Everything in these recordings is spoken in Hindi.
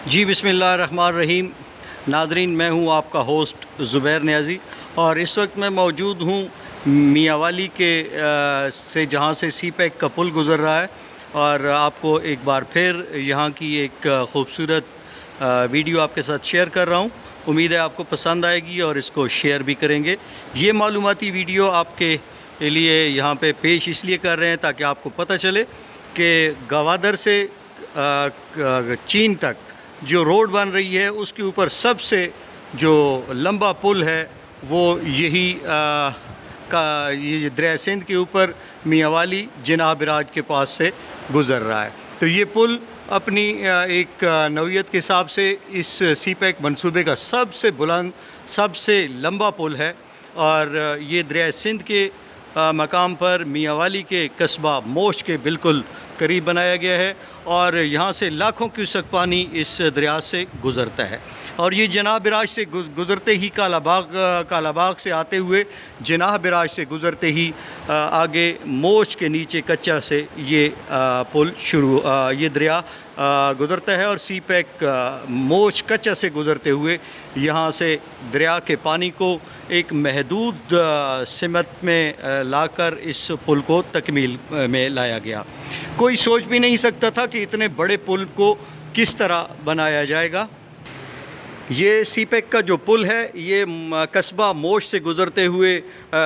जी बिस्मिल्लाहिर्रहमानिर्रहीम। नाज़रीन, मैं हूं आपका होस्ट ज़ुबैर नियाज़ी और इस वक्त मैं मौजूद हूं मियांवाली के से जहां से सी पैक का पुल गुज़र रहा है और आपको एक बार फिर यहां की एक ख़ूबसूरत वीडियो आपके साथ शेयर कर रहा हूं। उम्मीद है आपको पसंद आएगी और इसको शेयर भी करेंगे। ये मालूमाती वीडियो आपके लिए यहां पे पेश इसलिए कर रहे हैं ताकि आपको पता चले कि गवादर से चीन तक जो रोड बन रही है उसके ऊपर सबसे जो लंबा पुल है वो यही ये दरिया सिंध के ऊपर मियांवाली जिनाह बिराज के पास से गुज़र रहा है। तो ये पुल अपनी एक नौइयत के हिसाब से इस सी पैक मनसूबे का सबसे बुलंद सबसे लंबा पुल है और ये दरिया सिंध के मकाम पर मियांवाली के कस्बा मोश के बिल्कुल करीब बनाया गया है और यहाँ से लाखों क्यूसेक पानी इस दरिया से गुज़रता है। और ये जिनाह बिराज से गुज़रते ही कालाबाग से आते हुए जिनाह बिराज से गुज़रते ही आगे मोश के नीचे कच्चा से ये पुल ये दरिया गुज़रता है और सी पैक मोश कच्चा से गुज़रते हुए यहाँ से दरिया के पानी को एक महदूद सिमत में लाकर इस पुल को तकमील में लाया गया। कोई सोच भी नहीं सकता था कि इतने बड़े पुल को किस तरह बनाया जाएगा। ये सी पैक का जो पुल है ये कस्बा मोश से गुज़रते हुए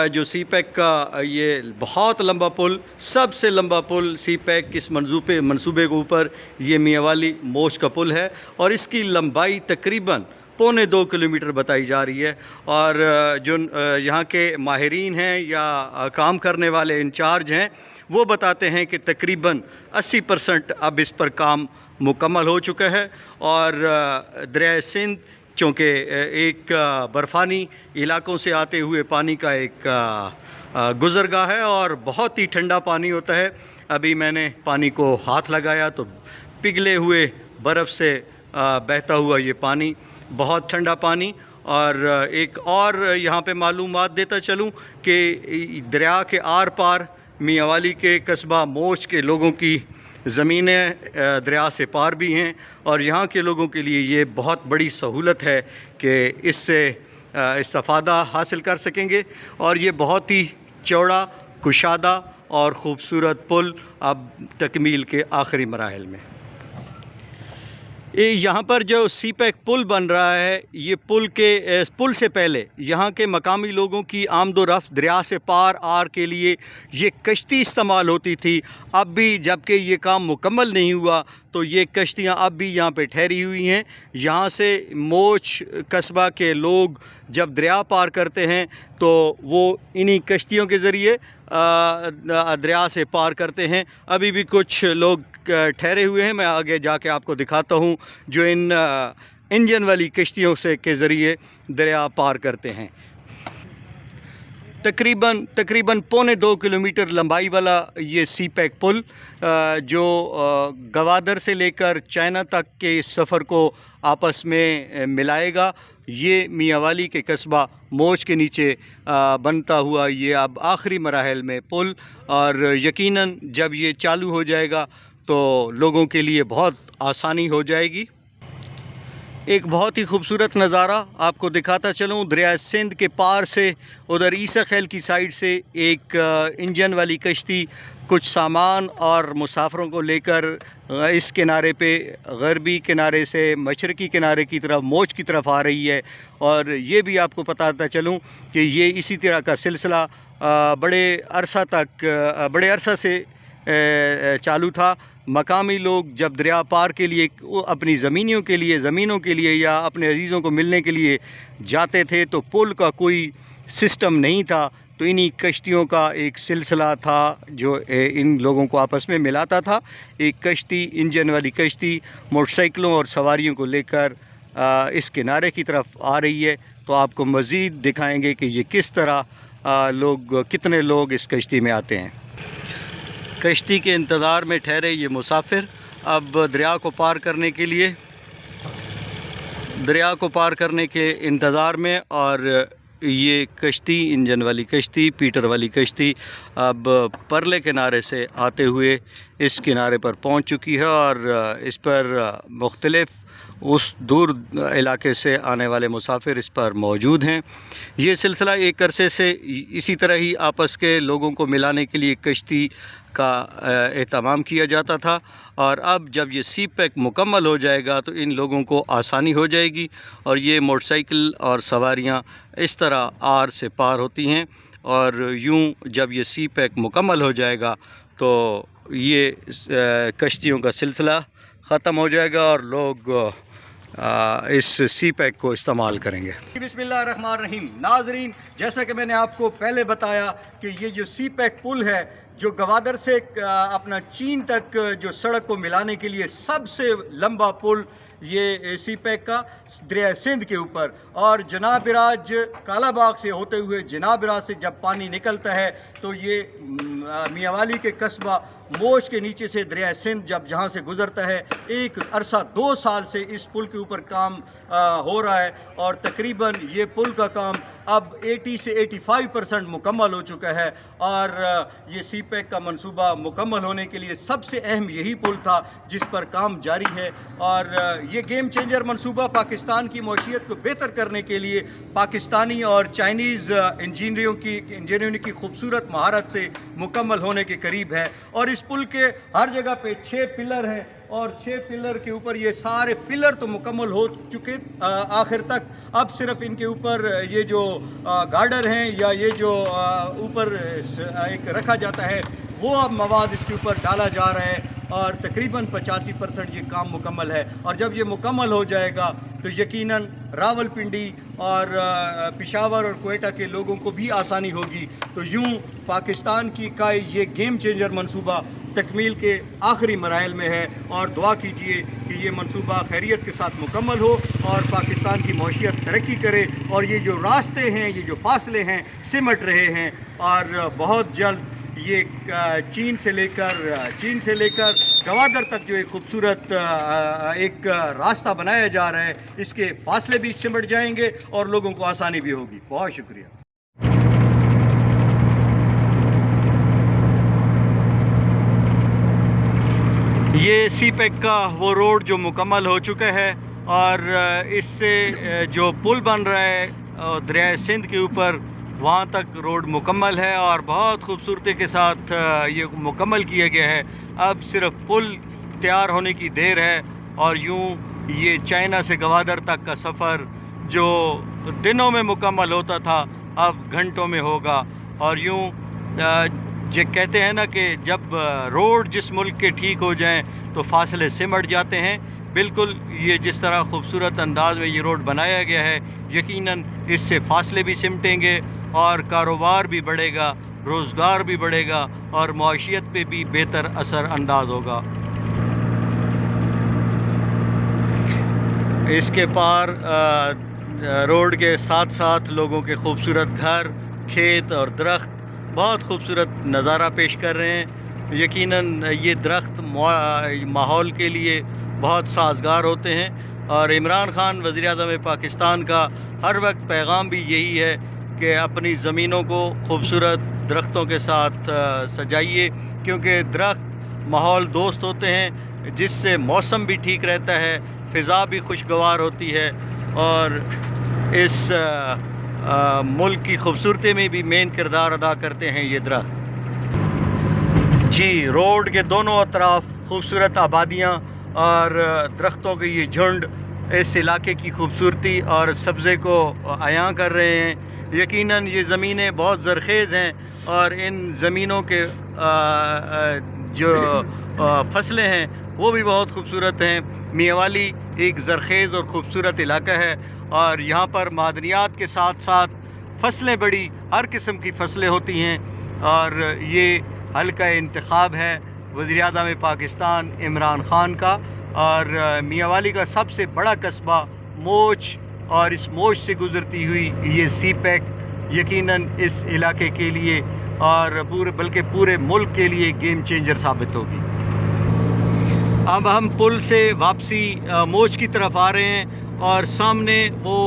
जो सी पैक का ये बहुत लंबा पुल, सबसे लंबा पुल सी पैक इस मंसूबे के ऊपर ये मियांवाली मोश का पुल है और इसकी लंबाई तकरीबन 1.25 किलोमीटर बताई जा रही है। और जो यहाँ के माहिरीन हैं या काम करने वाले इंचार्ज हैं वो बताते हैं कि तकरीबन 80% अब इस पर काम मुकम्मल हो चुका है और दरिया सिंध चूँकि एक बर्फ़ानी इलाकों से आते हुए पानी का एक गुज़रगाह है और बहुत ही ठंडा पानी होता है। अभी मैंने पानी को हाथ लगाया तो पिघले हुए बर्फ़ से बहता हुआ ये पानी, बहुत ठंडा पानी। और एक और यहाँ पे मालूमात देता चलूँ कि दरिया के आर पार मियांवाली के कस्बा मोश के लोगों की ज़मीनें दरिया से पार भी हैं और यहाँ के लोगों के लिए ये बहुत बड़ी सहूलत है कि इससे इस्तिफ़ादा हासिल कर सकेंगे। और ये बहुत ही चौड़ा, कुशादा और ख़ूबसूरत पुल अब तकमील के आखिरी मराहिल में। यहाँ पर जो सी पैक पुल बन रहा है ये पुल से पहले यहाँ के मकामी लोगों की आमदोरफ़्त दरिया से पार आर के लिए ये कश्ती इस्तेमाल होती थी। अब भी जबकि ये काम मुकम्मल नहीं हुआ तो ये कश्तियाँ अब भी यहाँ पे ठहरी हुई हैं। यहाँ से मोश कस्बा के लोग जब दरिया पार करते हैं तो वो इन्हीं कश्तियों के ज़रिए दरिया से पार करते हैं। अभी भी कुछ लोग ठहरे हुए हैं, मैं आगे जाके आपको दिखाता हूँ, जो इन इंजन वाली कश्तियों से के ज़रिए दरिया पार करते हैं। तकरीबन 1.25 किलोमीटर लंबाई वाला ये सी पैक पुल जो गवादर से लेकर चाइना तक के इस सफ़र को आपस में मिलाएगा। ये मियांवाली के कस्बा मोश के नीचे बनता हुआ ये अब आखिरी मराहिल में पुल, और यकीनन जब ये चालू हो जाएगा तो लोगों के लिए बहुत आसानी हो जाएगी। एक बहुत ही खूबसूरत नज़ारा आपको दिखाता चलूँ। दरिया सिंध के पार से उधर ईसा खैल की साइड से एक इंजन वाली कश्ती कुछ सामान और मुसाफिरों को लेकर इस किनारे पे गरबी किनारे से मशरक़ी किनारे की तरफ मोश की तरफ आ रही है। और ये भी आपको बताता चलूँ कि ये इसी तरह का सिलसिला बड़े अरसा से चालू था। मकामी लोग जब दरिया पार के लिए अपनी ज़मीनों के लिए या अपने अजीज़ों को मिलने के लिए जाते थे तो पुल का कोई सिस्टम नहीं था, तो इन्हीं कश्तियों का एक सिलसिला था जो इन लोगों को आपस में मिलाता था। एक कश्ती, इंजन वाली कश्ती मोटरसाइकिलों और सवारियों को लेकर इस किनारे की तरफ आ रही है। तो आपको मज़ीद दिखाएंगे कि ये किस तरह कितने लोग इस कश्ती में आते हैं। कश्ती के इंतज़ार में ठहरे ये मुसाफिर अब दरिया को पार करने के इंतज़ार में, और ये कश्ती, इंजन वाली कश्ती, पीटर वाली कश्ती अब परले किनारे से आते हुए इस किनारे पर पहुंच चुकी है और इस पर मुख्तलिफ़ उस दूर इलाके से आने वाले मुसाफिर इस पर मौजूद हैं। ये सिलसिला एक अरसे से इसी तरह ही आपस के लोगों को मिलाने के लिए कश्ती का एहतमाम किया जाता था और अब जब ये सी पैक मुकम्मल हो जाएगा तो इन लोगों को आसानी हो जाएगी और ये मोटरसाइकिल और सवारियाँ इस तरह आर से पार होती हैं और यूं जब ये सी पैक मुकम्मल हो जाएगा तो ये कश्तियों का सिलसिला ख़त्म हो जाएगा और लोग इस सी पैक को इस्तेमाल करेंगे। बिस्मिल्लाहिर्रहमानिर्रहीम। नाज़रीन, जैसा कि मैंने आपको पहले बताया कि ये जो सी पैक पुल है जो गवादर से अपना चीन तक जो सड़क को मिलाने के लिए सबसे लंबा पुल ये सी पैक का दरिया सिंध के ऊपर, और जनाब राज कालाबाग से होते हुए जनाब राज से जब पानी निकलता है तो ये मियांवाली के कस्बा मोश के नीचे से दरिया सिंध जब जहाँ से गुज़रता है, एक अरसा 2 साल से इस पुल के ऊपर काम हो रहा है और तकरीबन ये पुल का काम अब 80 से 85% मुकम्मल हो चुका है और ये सी पैक का मंसूबा मुकम्मल होने के लिए सबसे अहम यही पुल था जिस पर काम जारी है। और ये गेम चेंजर मंसूबा पाकिस्तान की मौशियत को बेहतर करने के लिए पाकिस्तानी और चाइनीज़ इंजीनियरों की खूबसूरत महारत से मुकम्मल होने के करीब है। और इस पुल के हर जगह पे 6 पिलर हैं और 6 पिलर के ऊपर ये सारे पिलर तो मुकम्मल हो चुके आखिर तक। अब सिर्फ इनके ऊपर ये जो गार्डर हैं या ये जो ऊपर एक रखा जाता है वो अब मवाद इसके ऊपर डाला जा रहा है और तकरीबन 85% ये काम मुकम्मल है। और जब ये मुकम्मल हो जाएगा तो यकीनन रावलपिंडी और पेशावर और कोयटा के लोगों को भी आसानी होगी। तो यूँ पाकिस्तान का ये गेम चेंजर मंसूबा तकमील के आखिरी मराइल में है और दुआ कीजिए कि ये मंसूबा खैरियत के साथ मुकम्मल हो और पाकिस्तान की मौशियत तरक्की करे और ये जो रास्ते हैं, ये जो फासले हैं सिमट रहे हैं और बहुत जल्द ये चीन से लेकर गवादर तक जो एक खूबसूरत एक रास्ता बनाया जा रहा है इसके फासले भी सिमट जाएंगे और लोगों को आसानी भी होगी। बहुत शुक्रिया। ये सी पैक का वो रोड जो मुकम्मल हो चुका है और इससे जो पुल बन रहा है दरिया सिंध के ऊपर वहाँ तक रोड मुकम्मल है और बहुत खूबसूरती के साथ ये मुकम्मल किया गया है। अब सिर्फ पुल तैयार होने की देर है और यूँ ये चाइना से गवादर तक का सफ़र जो दिनों में मुकम्मल होता था अब घंटों में होगा। और यूँ जो कहते हैं ना कि जब रोड जिस मुल्क के ठीक हो जाएं तो फासले सिमट जाते हैं, बिल्कुल ये जिस तरह खूबसूरत अंदाज में ये रोड बनाया गया है यकीनन इससे फासले भी सिमटेंगे और कारोबार भी बढ़ेगा, रोज़गार भी बढ़ेगा और मआशियत पे भी बेहतर असर अंदाज होगा। इसके पार रोड के साथ साथ लोगों के खूबसूरत घर, खेत और दरख्त बहुत खूबसूरत नज़ारा पेश कर रहे हैं। यकीनन ये दरख्त माहौल के लिए बहुत साजगार होते हैं और इमरान खान वज़ीर-ए-आज़म पाकिस्तान का हर वक्त पैगाम भी यही है कि अपनी ज़मीनों को खूबसूरत दरख्तों के साथ सजाइए, क्योंकि दरख्त माहौल दोस्त होते हैं जिससे मौसम भी ठीक रहता है, फ़िज़ा भी खुशगवार होती है और इस मुल्क की खूबसूरती में भी मेन किरदार अदा करते हैं ये दरख्त। जी, रोड के दोनों अतराफ खूबसूरत आबादियाँ और दरख्तों के ये झुंड इस इलाके की खूबसूरती और सब्ज़े को अयां कर रहे हैं। यकीनन ये ज़मीनें बहुत ज़रख़ेज़ हैं और इन ज़मीनों के जो फसलें हैं वो भी बहुत खूबसूरत हैं। मियांवाली एक ज़रख़ेज़ और ख़ूबसूरत इलाका है और यहाँ पर मादनियात के साथ साथ फसलें बड़ी हर किस्म की फसलें होती हैं और ये हल्का इंतखाब है वज़ीर-ए-आज़म पाकिस्तान इमरान खान का और मियांवाली का सबसे बड़ा कस्बा मोच और इस मोच से गुज़रती हुई ये सी पैक यकीनन इस इलाके के लिए और बल्कि पूरे मुल्क के लिए गेम चेंजर साबित होगी। अब हम पुल से वापसी मोच की तरफ आ रहे हैं और सामने वो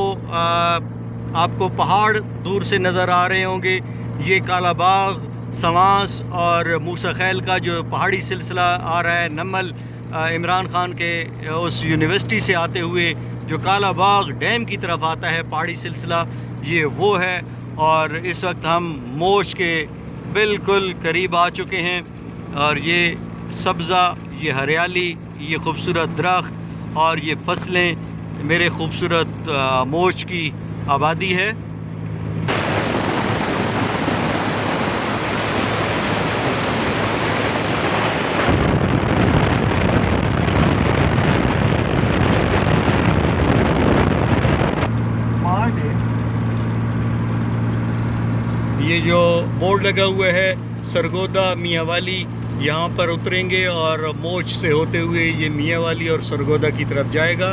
आपको पहाड़ दूर से नज़र आ रहे होंगे। ये कालाबाग, सवांस और मूसा खैल का जो पहाड़ी सिलसिला आ रहा है, नमल इमरान खान के उस यूनिवर्सिटी से आते हुए जो कालाबाग डैम की तरफ आता है पहाड़ी सिलसिला, ये वो है। और इस वक्त हम मोश के बिल्कुल करीब आ चुके हैं और ये सब्ज़ा, ये हरियाली, ये खूबसूरत दरख्त और ये फसलें मेरे खूबसूरत मोश की आबादी है। ये जो बोर्ड लगा हुआ है सरगोदा मियाँ वाली, यहाँ पर उतरेंगे और मोच से होते हुए ये मियाँ वाली और सरगोदा की तरफ जाएगा।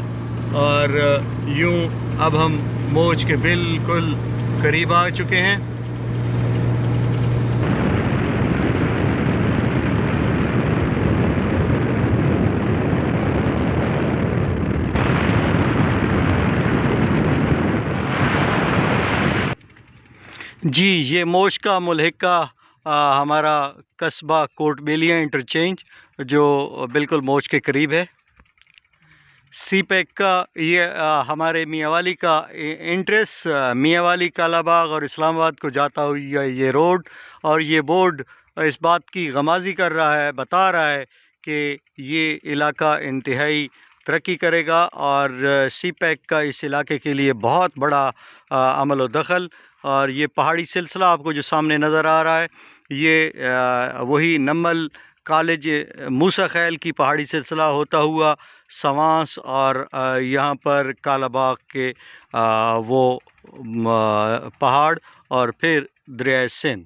और यूँ अब हम मोच के बिल्कुल करीब आ चुके हैं। जी, ये मोश का मुल्हिका हमारा कस्बा कोट बेलिया इंटरचेंज जो बिल्कुल मोश के करीब है। सी पैक का ये हमारे मियाँ वाली का इंट्रेस मियाँ वाली, कालाबाग और इस्लामाबाद को जाता हुआ ये रोड, और ये बोर्ड इस बात की गमाज़ी कर रहा है, बता रहा है कि ये इलाका इंतहाई तरक्की करेगा और सी पैक का इस इलाके के लिए बहुत बड़ा अमल व दखल। और ये पहाड़ी सिलसिला आपको जो सामने नज़र आ रहा है, ये वही नमल कॉलेज मूसा खैल की पहाड़ी सिलसिला होता हुआ सवांस और यहाँ पर कालाबाग के वो पहाड़ और फिर दरिया सिंध।